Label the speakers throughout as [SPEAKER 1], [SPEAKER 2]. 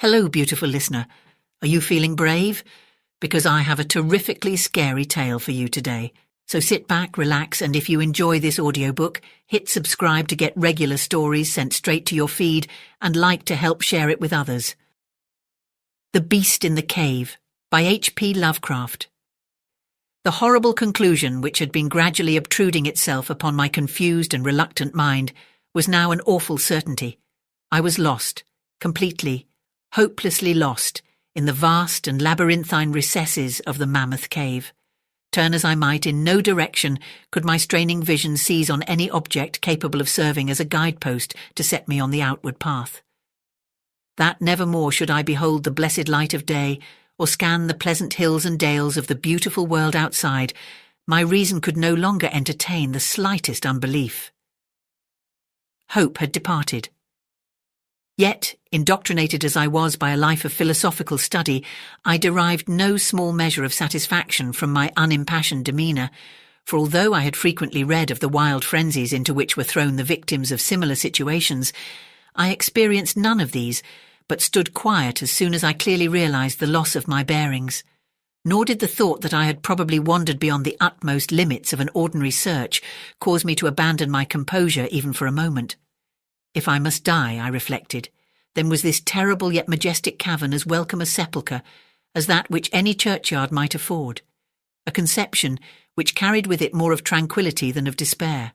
[SPEAKER 1] Hello, beautiful listener. Are you feeling brave? Because I have a terrifically scary tale for you today. So sit back, relax, and if you enjoy this audiobook, hit subscribe to get regular stories sent straight to your feed and like to help share it with others. The Beast in the Cave by H.P. Lovecraft. The horrible conclusion which had been gradually obtruding itself upon my confused and reluctant mind was now an awful certainty. I was lost, completely, hopelessly lost, in the vast and labyrinthine recesses of the mammoth cave. Turn as I might, in no direction could my straining vision seize on any object capable of serving as a guidepost to set me on the outward path. That never more should I behold the blessed light of day, or scan the pleasant hills and dales of the beautiful world outside, my reason could no longer entertain the slightest unbelief. Hope had departed. Yet, indoctrinated as I was by a life of philosophical study, I derived no small measure of satisfaction from my unimpassioned demeanour, for although I had frequently read of the wild frenzies into which were thrown the victims of similar situations, I experienced none of these, but stood quiet as soon as I clearly realised the loss of my bearings. Nor did the thought that I had probably wandered beyond the utmost limits of an ordinary search cause me to abandon my composure even for a moment. If I must die, I reflected, then was this terrible yet majestic cavern as welcome a sepulchre as that which any churchyard might afford, a conception which carried with it more of tranquillity than of despair.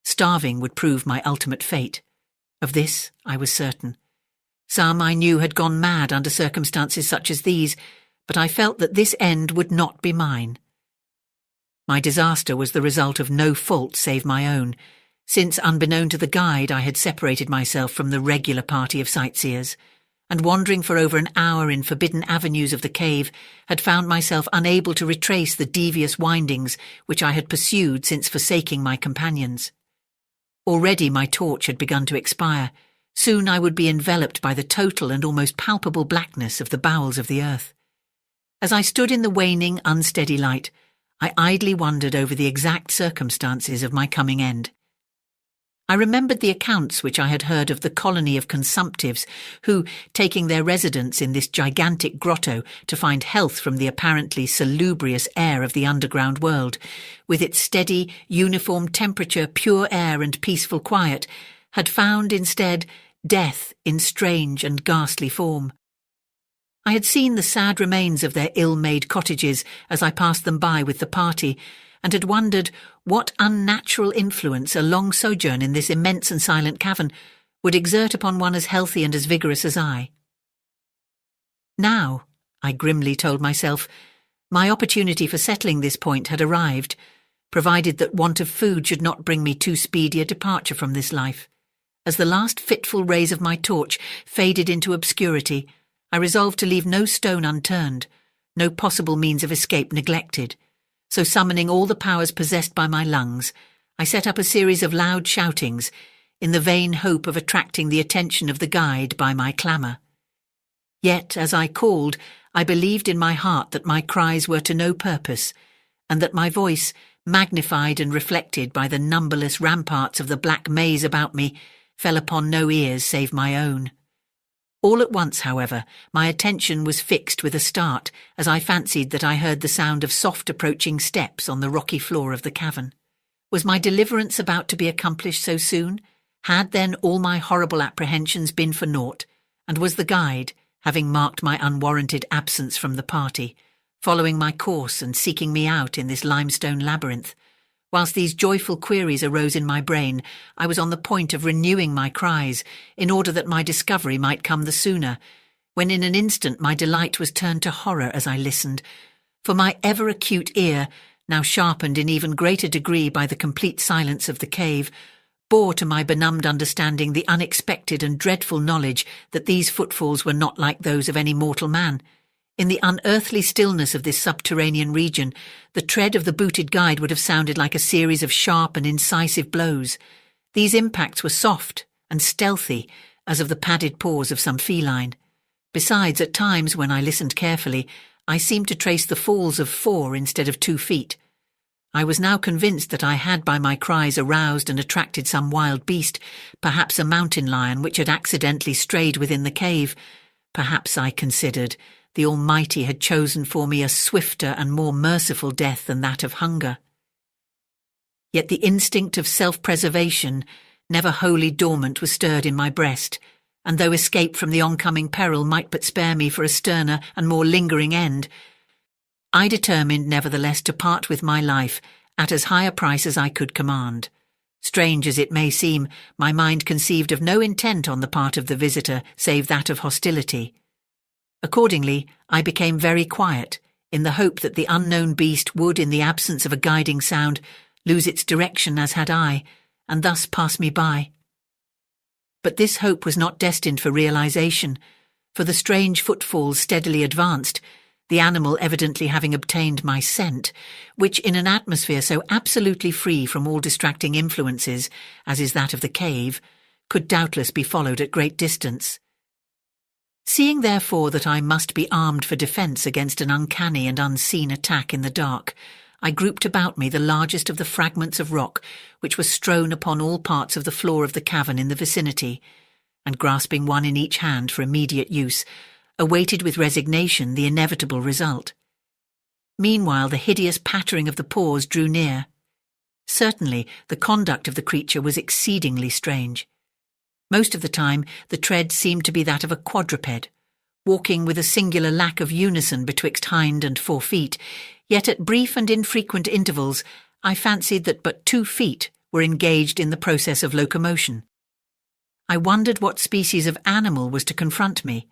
[SPEAKER 1] Starving would prove my ultimate fate. Of this I was certain. Some I knew had gone mad under circumstances such as these, but I felt that this end would not be mine. My disaster was the result of no fault save my own, since, unbeknown to the guide, I had separated myself from the regular party of sightseers, and wandering for over an hour in forbidden avenues of the cave, had found myself unable to retrace the devious windings which I had pursued since forsaking my companions. Already my torch had begun to expire. Soon I would be enveloped by the total and almost palpable blackness of the bowels of the earth. As I stood in the waning, unsteady light, I idly wondered over the exact circumstances of my coming end. I remembered the accounts which I had heard of the colony of consumptives who, taking their residence in this gigantic grotto to find health from the apparently salubrious air of the underground world, with its steady, uniform temperature, pure air and peaceful quiet, had found instead death in strange and ghastly form. I had seen the sad remains of their ill-made cottages as I passed them by with the party, and had wondered what unnatural influence a long sojourn in this immense and silent cavern would exert upon one as healthy and as vigorous as I. Now, I grimly told myself, my opportunity for settling this point had arrived, provided that want of food should not bring me too speedy a departure from this life. As the last fitful rays of my torch faded into obscurity, I resolved to leave no stone unturned, no possible means of escape neglected. So summoning all the powers possessed by my lungs, I set up a series of loud shoutings, in the vain hope of attracting the attention of the guide by my clamour. Yet, as I called, I believed in my heart that my cries were to no purpose, and that my voice, magnified and reflected by the numberless ramparts of the black maze about me, fell upon no ears save my own. All at once, however, my attention was fixed with a start as I fancied that I heard the sound of soft approaching steps on the rocky floor of the cavern. Was my deliverance about to be accomplished so soon? Had then all my horrible apprehensions been for naught, and was the guide, having marked my unwarranted absence from the party, following my course and seeking me out in this limestone labyrinth? Whilst these joyful queries arose in my brain, I was on the point of renewing my cries, in order that my discovery might come the sooner, when in an instant my delight was turned to horror as I listened, for my ever-acute ear, now sharpened in even greater degree by the complete silence of the cave, bore to my benumbed understanding the unexpected and dreadful knowledge that these footfalls were not like those of any mortal man. In the unearthly stillness of this subterranean region, the tread of the booted guide would have sounded like a series of sharp and incisive blows. These impacts were soft and stealthy, as of the padded paws of some feline. Besides, at times, when I listened carefully, I seemed to trace the falls of 4 instead of 2 feet. I was now convinced that I had by my cries aroused and attracted some wild beast, perhaps a mountain lion which had accidentally strayed within the cave, Perhaps, I considered, the Almighty had chosen for me a swifter and more merciful death than that of hunger. Yet the instinct of self-preservation, never wholly dormant, was stirred in my breast, and though escape from the oncoming peril might but spare me for a sterner and more lingering end, I determined nevertheless to part with my life at as high a price as I could command. Strange as it may seem, my mind conceived of no intent on the part of the visitor save that of hostility. Accordingly, I became very quiet, in the hope that the unknown beast would, in the absence of a guiding sound, lose its direction as had I, and thus pass me by. But this hope was not destined for realization, for the strange footfalls steadily advanced, the animal evidently having obtained my scent, which in an atmosphere so absolutely free from all distracting influences, as is that of the cave, could doubtless be followed at great distance. Seeing therefore that I must be armed for defence against an uncanny and unseen attack in the dark, I grouped about me the largest of the fragments of rock which were strewn upon all parts of the floor of the cavern in the vicinity, and grasping one in each hand for immediate use, awaited with resignation the inevitable result. Meanwhile the hideous pattering of the paws drew near. Certainly the conduct of the creature was exceedingly strange. Most of the time the tread seemed to be that of a quadruped, walking with a singular lack of unison betwixt hind and fore feet, yet at brief and infrequent intervals I fancied that but 2 feet were engaged in the process of locomotion. I wondered what species of animal was to confront me.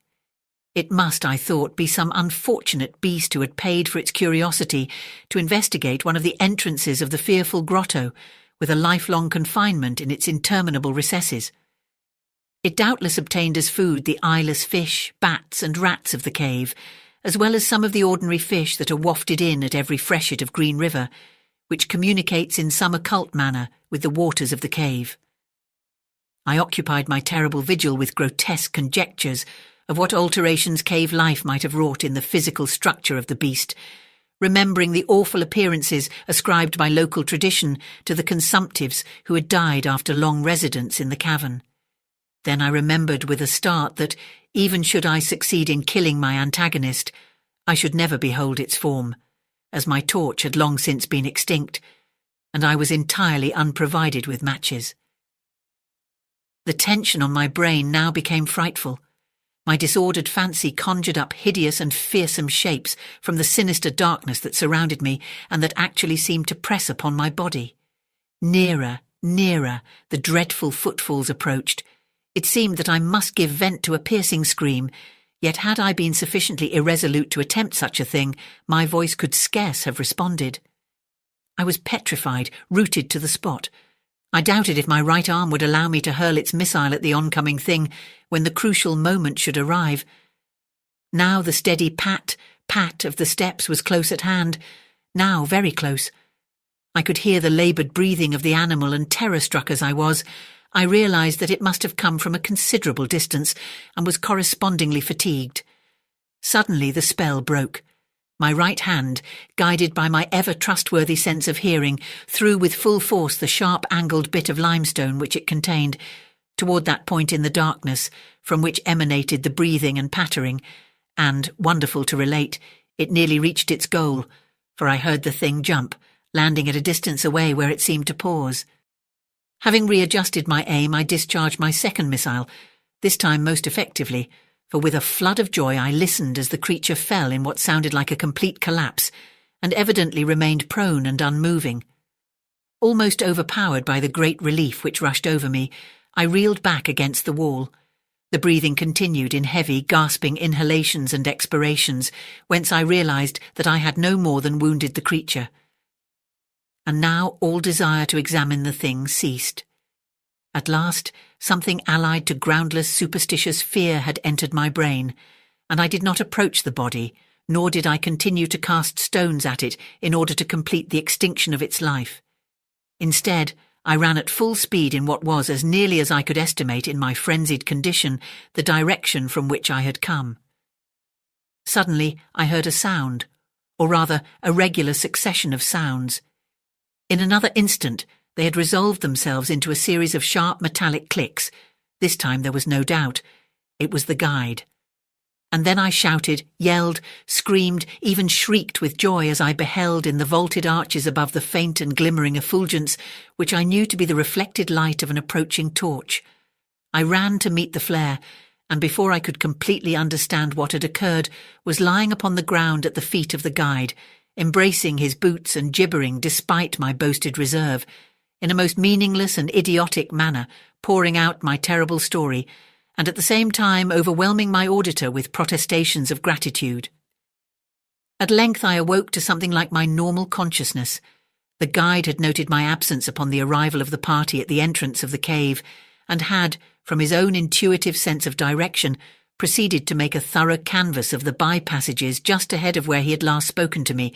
[SPEAKER 1] It must, I thought, be some unfortunate beast who had paid for its curiosity to investigate one of the entrances of the fearful grotto, with a lifelong confinement in its interminable recesses. It doubtless obtained as food the eyeless fish, bats, and rats of the cave, as well as some of the ordinary fish that are wafted in at every freshet of Green River, which communicates in some occult manner with the waters of the cave. I occupied my terrible vigil with grotesque conjectures of what alterations cave life might have wrought in the physical structure of the beast, remembering the awful appearances ascribed by local tradition to the consumptives who had died after long residence in the cavern. Then I remembered with a start that, even should I succeed in killing my antagonist, I should never behold its form, as my torch had long since been extinct, and I was entirely unprovided with matches. The tension on my brain now became frightful. My disordered fancy conjured up hideous and fearsome shapes from the sinister darkness that surrounded me and that actually seemed to press upon my body. Nearer, nearer, the dreadful footfalls approached. It seemed that I must give vent to a piercing scream, yet had I been sufficiently irresolute to attempt such a thing, my voice could scarce have responded. I was petrified, rooted to the spot. I doubted if my right arm would allow me to hurl its missile at the oncoming thing when the crucial moment should arrive. Now the steady pat, pat of the steps was close at hand, now very close. I could hear the laboured breathing of the animal, and terror-struck as I was, I realised that it must have come from a considerable distance and was correspondingly fatigued. Suddenly the spell broke. My right hand, guided by my ever-trustworthy sense of hearing, threw with full force the sharp-angled bit of limestone which it contained, toward that point in the darkness from which emanated the breathing and pattering, and, wonderful to relate, it nearly reached its goal, for I heard the thing jump, landing at a distance away where it seemed to pause. Having readjusted my aim, I discharged my second missile, this time most effectively, for with a flood of joy I listened as the creature fell in what sounded like a complete collapse, and evidently remained prone and unmoving. Almost overpowered by the great relief which rushed over me, I reeled back against the wall. The breathing continued in heavy, gasping inhalations and expirations, whence I realised that I had no more than wounded the creature. And now all desire to examine the thing ceased. At last, something allied to groundless, superstitious fear had entered my brain, and I did not approach the body, nor did I continue to cast stones at it in order to complete the extinction of its life. Instead, I ran at full speed in what was, as nearly as I could estimate in my frenzied condition, the direction from which I had come. Suddenly I heard a sound, or rather a regular succession of sounds. In another instant they had resolved themselves into a series of sharp metallic clicks. This time there was no doubt. It was the guide. And then I shouted, yelled, screamed, even shrieked with joy as I beheld in the vaulted arches above the faint and glimmering effulgence, which I knew to be the reflected light of an approaching torch. I ran to meet the flare, and before I could completely understand what had occurred, was lying upon the ground at the feet of the guide, embracing his boots and gibbering despite my boasted reserve, in a most meaningless and idiotic manner, pouring out my terrible story, and at the same time overwhelming my auditor with protestations of gratitude. At length I awoke to something like my normal consciousness. The guide had noted my absence upon the arrival of the party at the entrance of the cave, and had, from his own intuitive sense of direction, proceeded to make a thorough canvass of the by-passages just ahead of where he had last spoken to me,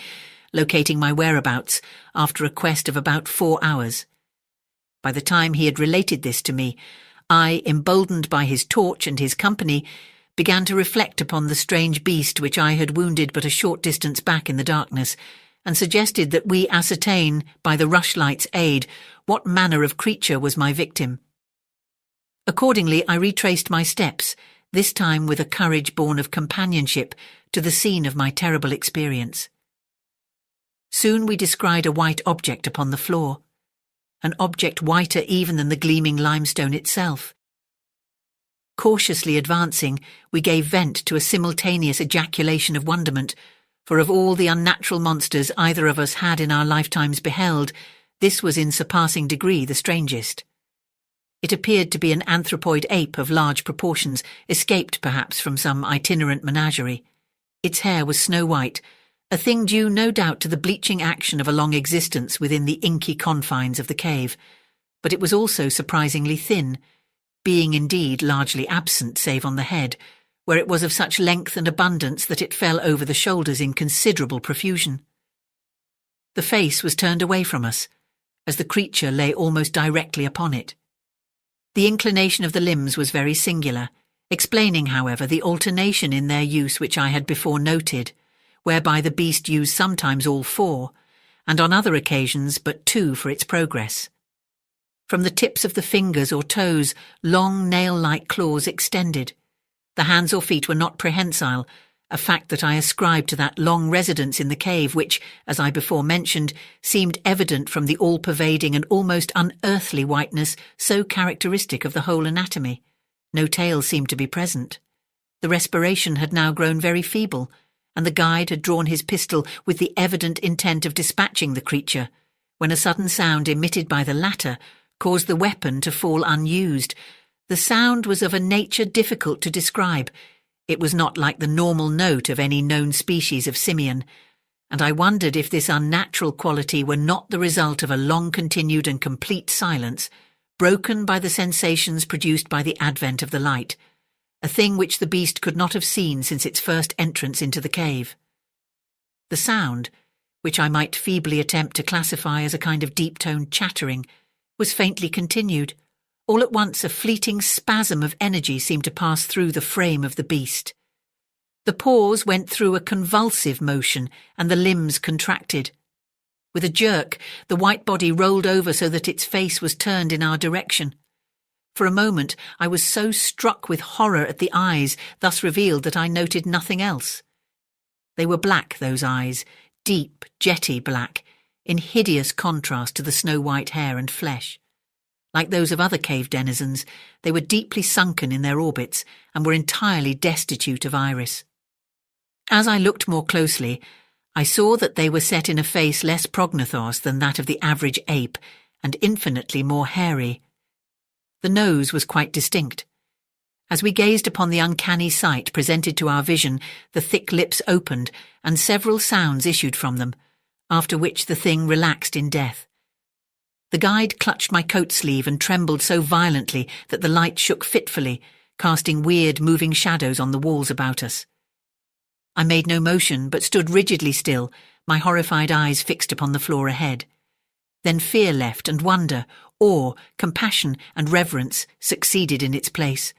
[SPEAKER 1] locating my whereabouts after a quest of about 4 hours. By the time he had related this to me, I, emboldened by his torch and his company, began to reflect upon the strange beast which I had wounded but a short distance back in the darkness, and suggested that we ascertain, by the rushlight's aid, what manner of creature was my victim. Accordingly, I retraced my steps, this time with a courage born of companionship, to the scene of my terrible experience. Soon we descried a white object upon the floor, an object whiter even than the gleaming limestone itself. Cautiously advancing, we gave vent to a simultaneous ejaculation of wonderment, for of all the unnatural monsters either of us had in our lifetimes beheld, this was in surpassing degree the strangest. It appeared to be an anthropoid ape of large proportions, escaped perhaps from some itinerant menagerie. Its hair was snow-white, a thing due no doubt to the bleaching action of a long existence within the inky confines of the cave, but it was also surprisingly thin, being indeed largely absent save on the head, where it was of such length and abundance that it fell over the shoulders in considerable profusion. The face was turned away from us, as the creature lay almost directly upon it. The inclination of the limbs was very singular, explaining, however, the alternation in their use which I had before noted, whereby the beast used sometimes all 4, and on other occasions but 2 for its progress. From the tips of the fingers or toes, long nail-like claws extended. The hands or feet were not prehensile, a fact that I ascribed to that long residence in the cave which, as I before mentioned, seemed evident from the all-pervading and almost unearthly whiteness so characteristic of the whole anatomy. No tail seemed to be present. The respiration had now grown very feeble, and the guide had drawn his pistol with the evident intent of dispatching the creature, when a sudden sound emitted by the latter caused the weapon to fall unused. The sound was of a nature difficult to describe. It was not like the normal note of any known species of simian, and I wondered if this unnatural quality were not the result of a long-continued and complete silence, broken by the sensations produced by the advent of the light, a thing which the beast could not have seen since its first entrance into the cave. The sound, which I might feebly attempt to classify as a kind of deep-toned chattering, was faintly continued. All at once a fleeting spasm of energy seemed to pass through the frame of the beast. The paws went through a convulsive motion, and the limbs contracted. With a jerk, the white body rolled over so that its face was turned in our direction. For a moment I was so struck with horror at the eyes thus revealed that I noted nothing else. They were black, those eyes, deep, jetty black, in hideous contrast to the snow-white hair and flesh. Like those of other cave denizens, they were deeply sunken in their orbits and were entirely destitute of iris. As I looked more closely, I saw that they were set in a face less prognathos than that of the average ape, and infinitely more hairy. The nose was quite distinct. As we gazed upon the uncanny sight presented to our vision, the thick lips opened, and several sounds issued from them, after which the thing relaxed in death. The guide clutched my coat sleeve and trembled so violently that the light shook fitfully, casting weird, moving shadows on the walls about us. I made no motion, but stood rigidly still, my horrified eyes fixed upon the floor ahead. Then fear left, and wonder, awe, compassion, and reverence succeeded in its place.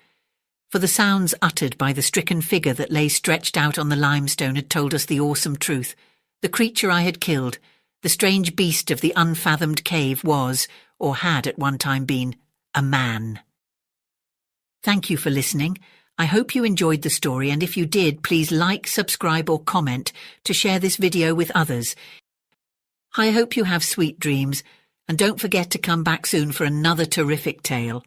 [SPEAKER 1] For the sounds uttered by the stricken figure that lay stretched out on the limestone had told us the awesome truth. The creature I had killed, the strange beast of the unfathomed cave, was, or had at one time been, a man. Thank you for listening. I hope you enjoyed the story, and if you did, please like, subscribe or comment to share this video with others. I hope you have sweet dreams, and don't forget to come back soon for another terrific tale.